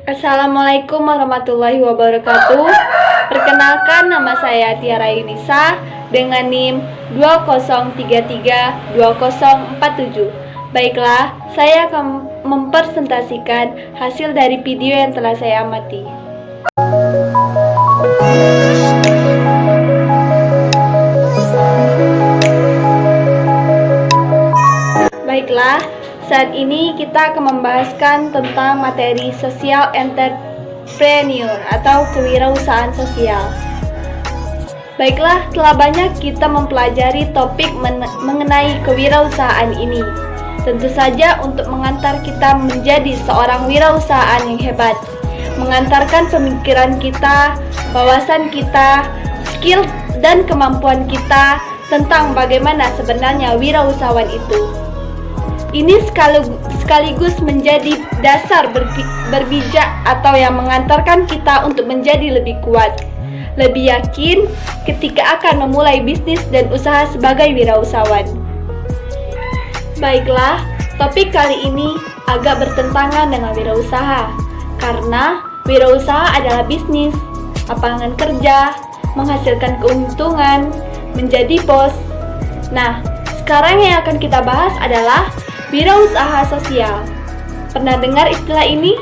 Assalamualaikum warahmatullahi wabarakatuh. Perkenalkan, nama saya Tiara Yunisa dengan NIM 20332047. Baiklah, saya akan mempresentasikan hasil dari video yang telah saya amati. Baiklah, saat ini kita akan membahaskan tentang materi social entrepreneur atau kewirausahaan sosial. Baiklah, telah banyak kita mempelajari topik mengenai kewirausahaan ini. Tentu saja untuk mengantar kita menjadi seorang wirausahaan yang hebat, mengantarkan pemikiran kita, wawasan kita, skill dan kemampuan kita tentang bagaimana sebenarnya wirausahawan itu. Ini sekaligus menjadi dasar berbijak atau yang mengantarkan kita untuk menjadi lebih kuat, lebih yakin ketika akan memulai bisnis dan usaha sebagai wirausahawan. Baiklah, topik kali ini agak bertentangan dengan wirausaha, karena wirausaha adalah bisnis, lapangan kerja, menghasilkan keuntungan, menjadi bos. Nah, sekarang yang akan kita bahas adalah wirausaha sosial. Pernah dengar istilah ini?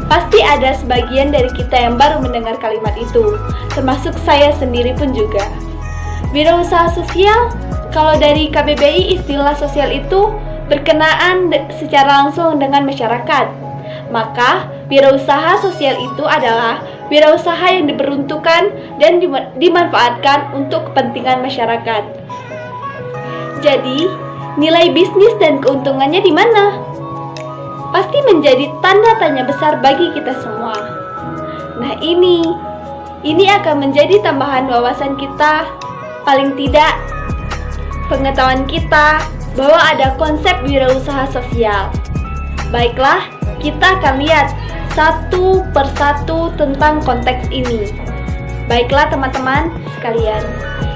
Pasti ada sebagian dari kita yang baru mendengar kalimat itu, termasuk saya sendiri pun juga. Wirausaha sosial, kalau dari KBBI istilah sosial itu berkenaan secara langsung dengan masyarakat. Maka wirausaha sosial itu adalah wirausaha yang diperuntukkan dan dimanfaatkan untuk kepentingan masyarakat. Jadi, nilai bisnis dan keuntungannya di mana? Pasti menjadi tanda tanya besar bagi kita semua. Nah, ini akan menjadi tambahan wawasan kita, paling tidak pengetahuan kita bahwa ada konsep wirausaha sosial. Baiklah, kita akan lihat satu persatu tentang konteks ini. Baiklah teman-teman sekalian,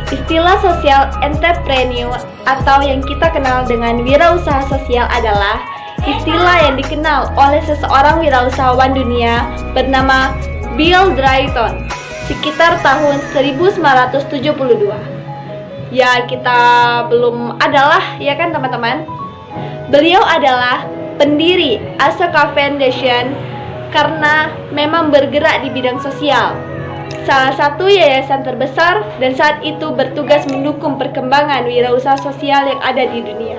istilah social entrepreneur atau yang kita kenal dengan wirausaha sosial adalah istilah yang dikenal oleh seseorang wirausahawan dunia bernama Bill Drayton sekitar tahun 1972. Ya, kita belum adalah, ya kan teman-teman? Beliau adalah pendiri Ashoka Foundation karena memang bergerak di bidang sosial, salah satu yayasan terbesar dan saat itu bertugas mendukung perkembangan wirausaha sosial yang ada di dunia.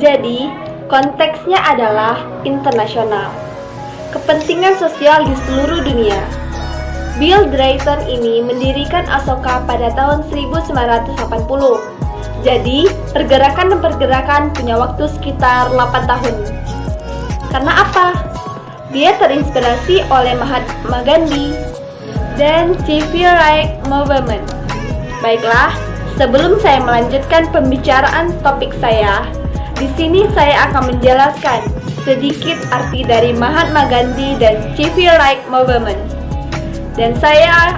Jadi, konteksnya adalah internasional, kepentingan sosial di seluruh dunia. Bill Drayton ini mendirikan Ashoka pada tahun 1980. Jadi, pergerakan punya waktu sekitar 8 tahun. Karena apa? Dia terinspirasi oleh Mahatma Gandhi dan Civil Rights Movement. Baiklah, sebelum saya melanjutkan pembicaraan topik saya, di sini saya akan menjelaskan sedikit arti dari Mahatma Gandhi dan Civil Rights Movement. Dan saya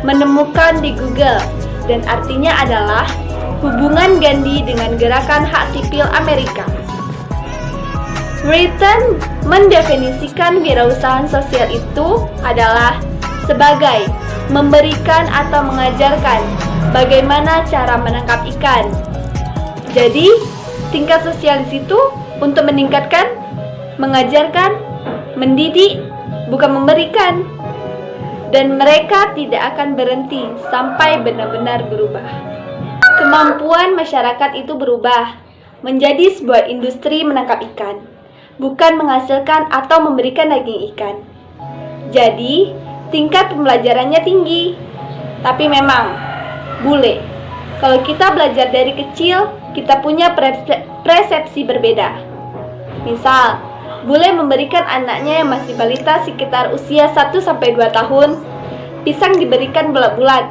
menemukan di Google, dan artinya adalah hubungan Gandhi dengan gerakan hak sipil Amerika. Drayton mendefinisikan wirausahaan sosial itu adalah sebagai memberikan atau mengajarkan bagaimana cara menangkap ikan. Jadi, tingkat sosial di situ untuk meningkatkan, mengajarkan, mendidik, bukan memberikan. Dan mereka tidak akan berhenti sampai benar-benar berubah. Kemampuan masyarakat itu berubah menjadi sebuah industri menangkap ikan, bukan menghasilkan atau memberikan daging ikan. Jadi, tingkat pembelajarannya tinggi. Tapi memang, bule, kalau kita belajar dari kecil, kita punya persepsi berbeda. Misal, bule memberikan anaknya yang masih balita sekitar usia 1-2 tahun, pisang diberikan bulat-bulat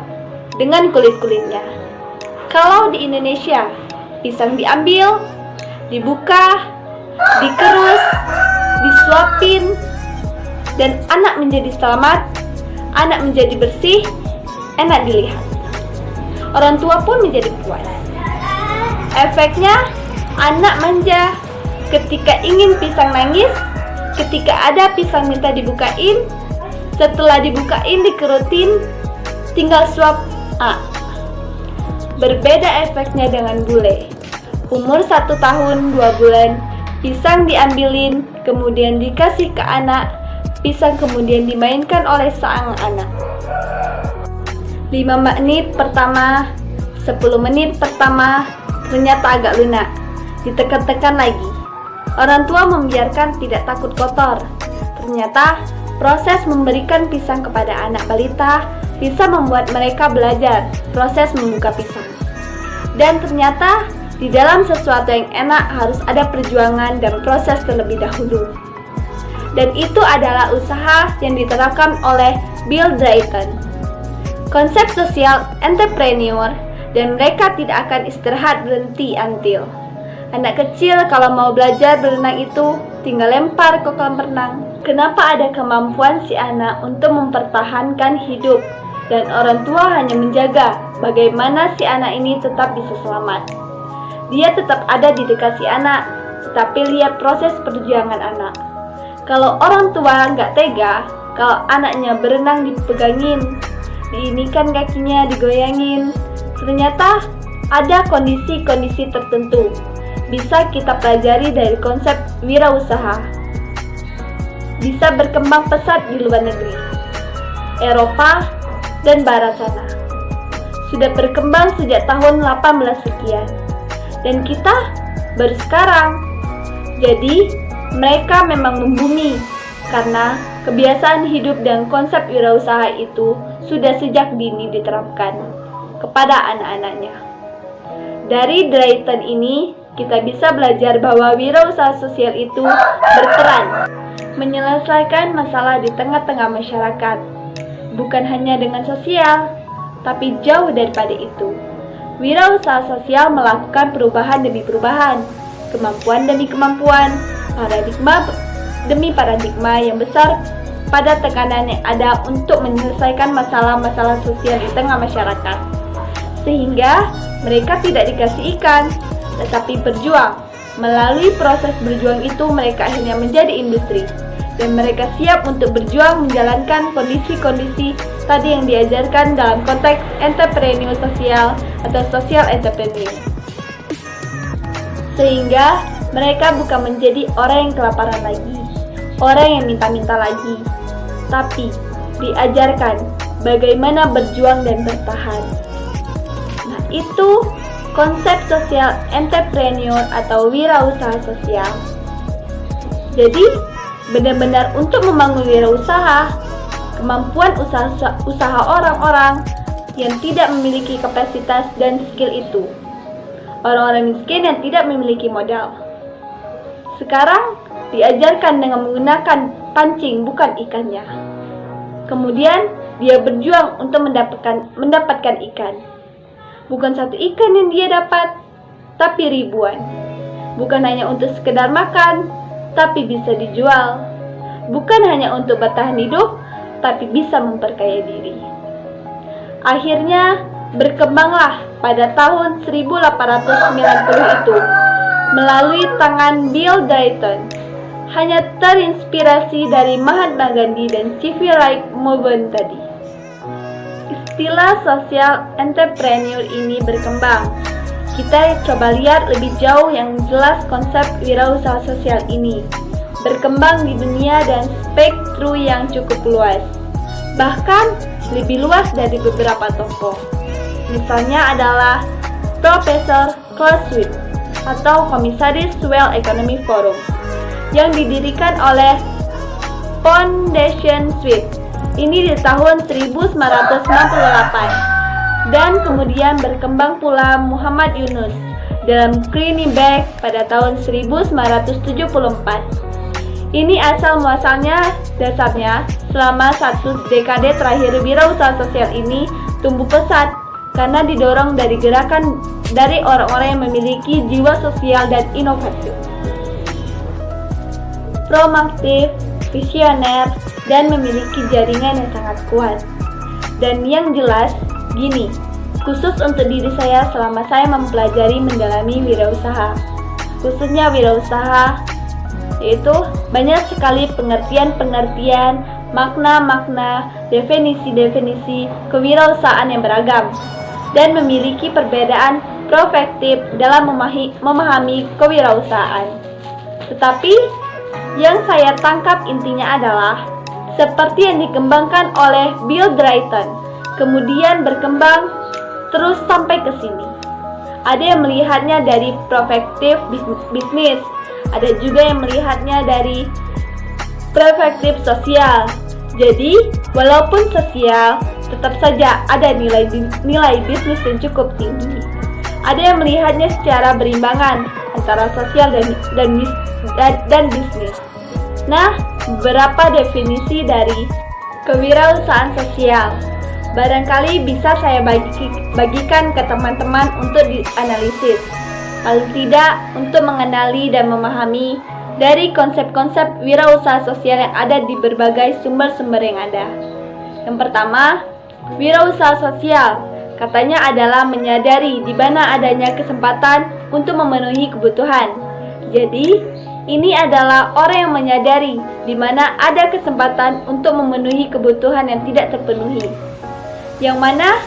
dengan kulit-kulitnya. Kalau di Indonesia, pisang diambil, dibuka, dikerus, disuapin, dan anak menjadi selamat, anak menjadi bersih, enak dilihat. Orang tua pun menjadi puas. Efeknya, anak manja. Ketika ingin pisang nangis, ketika ada pisang minta dibukain, setelah dibukain dikerutin, tinggal suap A. Berbeda efeknya dengan bule. Umur 1 tahun 2 bulan, pisang diambilin, kemudian dikasih ke anak, pisang kemudian dimainkan oleh sang anak. 5 menit pertama, 10 menit pertama, ternyata agak lunak. Ditekan-tekan lagi. Orang tua membiarkan tidak takut kotor. Ternyata proses memberikan pisang kepada anak balita bisa membuat mereka belajar proses membuka pisang. Dan ternyata di dalam sesuatu yang enak harus ada perjuangan dan proses terlebih dahulu. Dan itu adalah usaha yang diterapkan oleh Bill Drayton. Konsep sosial entrepreneur, dan mereka tidak akan istirahat berhenti until. Anak kecil kalau mau belajar berenang itu tinggal lempar ke kolam renang. Kenapa ada kemampuan si anak untuk mempertahankan hidup dan orang tua hanya menjaga bagaimana si anak ini tetap bisa selamat. Dia tetap ada di dekat si anak, tetapi lihat proses perjuangan anak. Kalau orang tua nggak tega, kalau anaknya berenang dipegangin, diinikan kakinya, digoyangin, ternyata ada kondisi-kondisi tertentu bisa kita pelajari dari konsep wirausaha. Bisa berkembang pesat di luar negeri, Eropa dan Barat sana. Sudah berkembang sejak tahun 18 sekian. Dan kita baru sekarang. Jadi mereka memang membumi karena kebiasaan hidup dan konsep wirausaha itu sudah sejak dini diterapkan kepada anak-anaknya. Dari Drayton ini kita bisa belajar bahwa wirausaha sosial itu berperan menyelesaikan masalah di tengah-tengah masyarakat, bukan hanya dengan sosial, tapi jauh daripada itu. Wirausaha sosial melakukan perubahan demi perubahan, kemampuan demi kemampuan, paradigma demi paradigma yang besar pada tekanan yang ada untuk menyelesaikan masalah-masalah sosial di tengah masyarakat. Sehingga mereka tidak dikasih ikan, tetapi berjuang. Melalui proses berjuang itu mereka akhirnya menjadi industri. Dan mereka siap untuk berjuang menjalankan kondisi-kondisi tadi yang diajarkan dalam konteks entrepreneur sosial atau social entrepreneur. Sehingga mereka bukan menjadi orang yang kelaparan lagi, orang yang minta-minta lagi, tapi diajarkan bagaimana berjuang dan bertahan. Nah, itu konsep social entrepreneur atau wirausaha sosial. Jadi benar-benar untuk membangun wirausaha, kemampuan usaha orang-orang yang tidak memiliki kapasitas dan skill itu. Orang-orang miskin yang tidak memiliki modal. Sekarang diajarkan dengan menggunakan pancing bukan ikannya. Kemudian dia berjuang untuk mendapatkan ikan. Bukan satu ikan yang dia dapat, tapi ribuan. Bukan hanya untuk sekedar makan, tapi bisa dijual. Bukan hanya untuk bertahan hidup, tapi bisa memperkaya diri. Akhirnya berkembanglah pada tahun 1890 itu melalui tangan Bill Drayton. Hanya terinspirasi dari Mahatma Gandhi dan Civil Rights Movement tadi. Istilah social entrepreneur ini berkembang. Kita coba lihat lebih jauh yang jelas konsep wirausaha sosial ini berkembang di dunia dan spektrum yang cukup luas, bahkan lebih luas dari beberapa tokoh. Misalnya adalah Profesor Klaus Schwab atau Komisaris World Economic Forum yang didirikan oleh Foundation Schwab ini di tahun 1968. Dan kemudian berkembang pula Muhammad Yunus dalam Greenback pada tahun 1974. Ini asal muasalnya dasarnya selama 1 dekade terakhir wirausaha sosial ini tumbuh pesat karena didorong dari gerakan dari orang-orang yang memiliki jiwa sosial dan inovatif, proaktif, visioner, dan memiliki jaringan yang sangat kuat. Dan yang jelas gini, khusus untuk diri saya selama saya mempelajari mendalami wirausaha, khususnya wirausaha yaitu banyak sekali pengertian-pengertian, makna-makna, definisi-definisi kewirausahaan yang beragam, dan memiliki perbedaan perspektif dalam memahami kewirausahaan. Tetapi yang saya tangkap intinya adalah seperti yang dikembangkan oleh Bill Drayton, kemudian berkembang terus sampai ke sini. Ada yang melihatnya dari perspektif bisnis, ada juga yang melihatnya dari perspektif sosial. Jadi, walaupun sosial, tetap saja ada nilai bisnis yang cukup tinggi. Ada yang melihatnya secara berimbangan antara sosial dan bisnis. Nah, beberapa definisi dari kewirausahaan sosial barangkali bisa saya bagikan ke teman-teman untuk dianalisis. Paling tidak untuk mengenali dan memahami dari konsep-konsep wirausaha sosial yang ada di berbagai sumber-sumber yang ada. Yang pertama, wirausaha sosial katanya adalah menyadari di mana adanya kesempatan untuk memenuhi kebutuhan. Jadi, ini adalah orang yang menyadari di mana ada kesempatan untuk memenuhi kebutuhan yang tidak terpenuhi, yang mana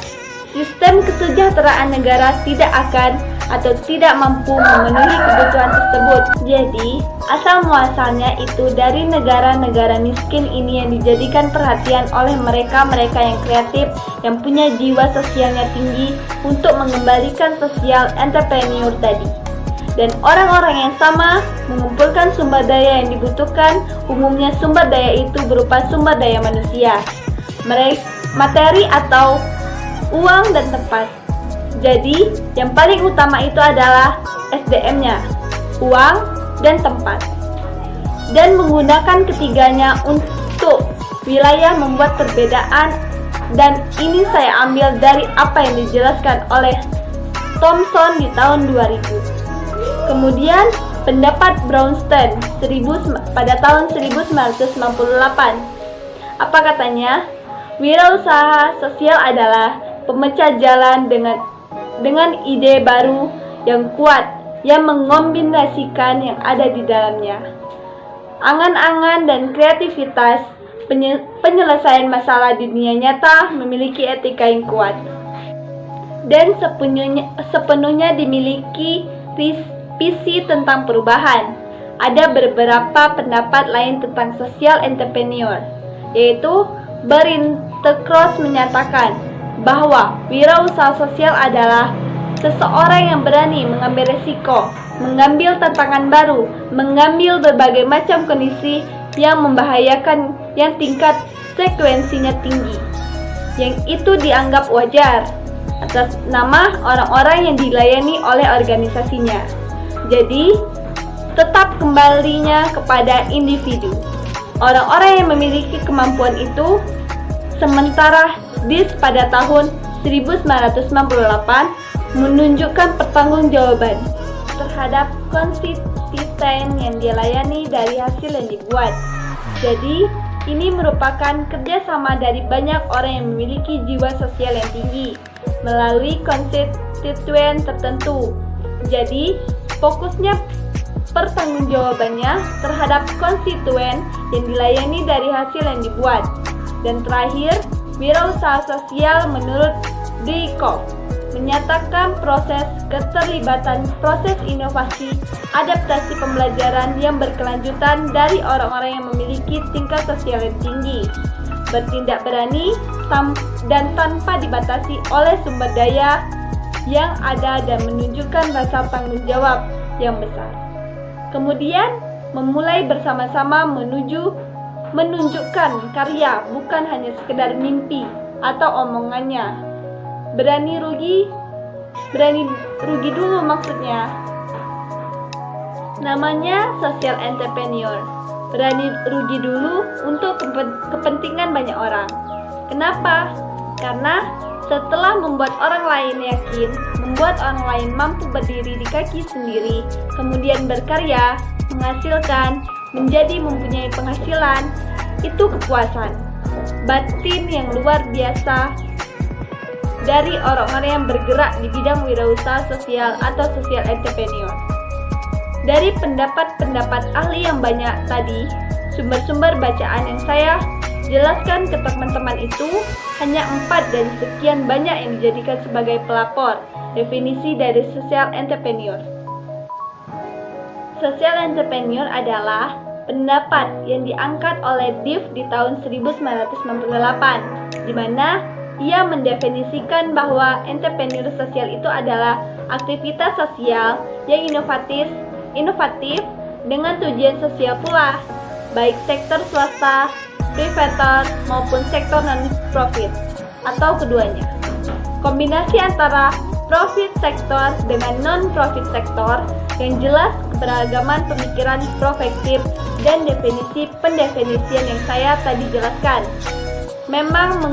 sistem kesejahteraan negara tidak akan atau tidak mampu memenuhi kebutuhan tersebut. Jadi, asal muasalnya itu dari negara-negara miskin ini yang dijadikan perhatian oleh mereka-mereka yang kreatif, yang punya jiwa sosialnya tinggi untuk mengembalikan sosial entrepreneur tadi. Dan orang-orang yang sama mengumpulkan sumber daya yang dibutuhkan, umumnya sumber daya itu berupa sumber daya manusia, materi atau uang dan tempat. Jadi, yang paling utama itu adalah SDM-nya, uang dan tempat. Dan menggunakan ketiganya untuk wilayah membuat perbedaan, dan ini saya ambil dari apa yang dijelaskan oleh Thomson di tahun 2000. Kemudian, pendapat Brownstein pada tahun 1998. Apa katanya? Wirausaha sosial adalah pemecah jalan dengan ide baru yang kuat yang mengombinasikan yang ada di dalamnya. Angan-angan dan kreativitas penyelesaian masalah di dunia nyata memiliki etika yang kuat dan sepenuhnya dimiliki visi tentang perubahan. Ada beberapa pendapat lain tentang social entrepreneur, yaitu Berintercross menyatakan bahwa wirausaha sosial adalah seseorang yang berani mengambil risiko, mengambil tantangan baru, mengambil berbagai macam kondisi yang membahayakan yang tingkat sekuensinya tinggi, yang itu dianggap wajar atas nama orang-orang yang dilayani oleh organisasinya. Jadi, tetap kembalinya kepada individu, orang-orang yang memiliki kemampuan itu. Sementara DIS pada tahun 1998 menunjukkan pertanggungjawaban terhadap konstituen yang dilayani dari hasil yang dibuat. Jadi, ini merupakan kerjasama dari banyak orang yang memiliki jiwa sosial yang tinggi melalui konstituen tertentu. Jadi, fokusnya pertanggungjawabannya terhadap konstituen yang dilayani dari hasil yang dibuat. Dan terakhir, wirausaha sosial menurut Dykov menyatakan proses keterlibatan proses inovasi, adaptasi pembelajaran yang berkelanjutan dari orang-orang yang memiliki tingkat sosial yang tinggi, bertindak berani dan tanpa dibatasi oleh sumber daya yang ada dan menunjukkan rasa tanggung jawab yang besar. Kemudian, memulai bersama-sama menunjukkan karya, bukan hanya sekedar mimpi atau omongannya. Berani rugi dulu maksudnya. Namanya social entrepreneur. Berani rugi dulu untuk kepentingan banyak orang. Kenapa? Karena setelah membuat orang lain yakin, membuat orang lain mampu berdiri di kaki sendiri, kemudian berkarya, menghasilkan, mempunyai penghasilan, itu kepuasan batin yang luar biasa dari orang-orang yang bergerak di bidang wirausaha sosial atau social entrepreneur. Dari pendapat-pendapat ahli yang banyak tadi, sumber-sumber bacaan yang saya jelaskan ke teman-teman itu hanya 4 dari sekian banyak yang dijadikan sebagai pelapor definisi dari social entrepreneur. Social entrepreneur adalah pendapat yang diangkat oleh Div di tahun 1998, di mana ia mendefinisikan bahwa entrepreneur sosial itu adalah aktivitas sosial yang inovatif dengan tujuan sosial pula, baik sektor swasta, privator, maupun sektor non-profit, atau keduanya. Kombinasi antara profit sektor dengan non-profit sektor yang jelas keberagaman pemikiran prospektif dan definisi pendefinisian yang saya tadi jelaskan memang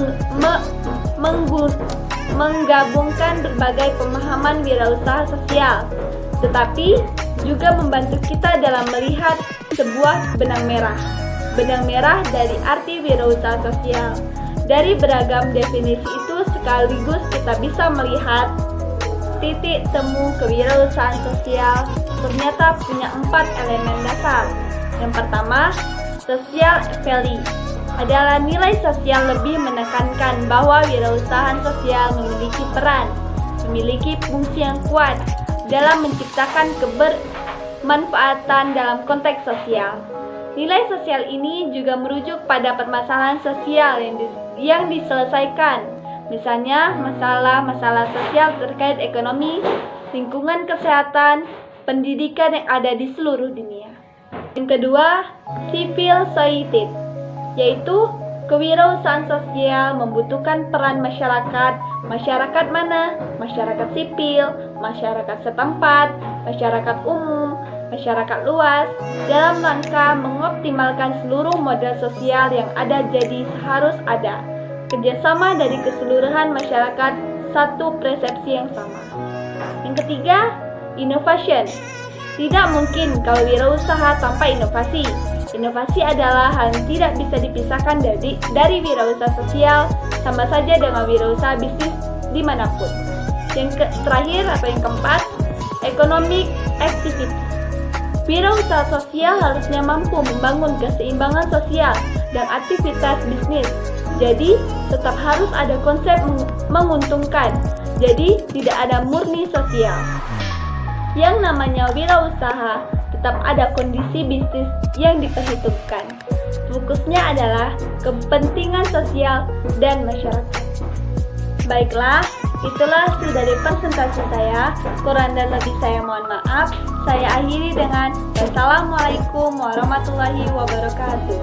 menggabungkan berbagai pemahaman wirausaha sosial, tetapi juga membantu kita dalam melihat sebuah benang merah dari arti wirausaha sosial. Dari beragam definisi itu sekaligus kita bisa melihat titik temu kewirausahaan sosial ternyata punya 4 elemen dasar. Yang pertama, social value adalah nilai sosial lebih menekankan bahwa wirausahaan sosial memiliki fungsi yang kuat dalam menciptakan kebermanfaatan dalam konteks sosial. Nilai sosial ini juga merujuk pada permasalahan sosial yang diselesaikan, misalnya masalah-masalah sosial terkait ekonomi, lingkungan kesehatan, pendidikan yang ada di seluruh dunia. Yang kedua, civil society, yaitu kewirausahaan sosial membutuhkan peran masyarakat. Masyarakat mana? Masyarakat sipil, masyarakat setempat, masyarakat umum, masyarakat luas, dalam rangka mengoptimalkan seluruh model sosial yang ada. Jadi harus ada kerjasama dari keseluruhan masyarakat, satu persepsi yang sama. Yang ketiga, innovation. Tidak mungkin kalau wirausaha tanpa inovasi. Inovasi adalah hal yang tidak bisa dipisahkan dari wirausaha sosial, sama saja dengan wirausaha bisnis dimanapun. Yang terakhir atau yang keempat, economic activity. Wirausaha sosial harusnya mampu membangun keseimbangan sosial dan aktivitas bisnis. Jadi, tetap harus ada konsep menguntungkan. Jadi, tidak ada murni sosial. Yang namanya wirausaha tetap ada kondisi bisnis yang diperhitungkan. Fokusnya adalah kepentingan sosial dan masyarakat. Baiklah, itulah hasil dari presentasi saya. Kurang dan lebih saya mohon maaf. Saya akhiri dengan wassalamualaikum warahmatullahi wabarakatuh.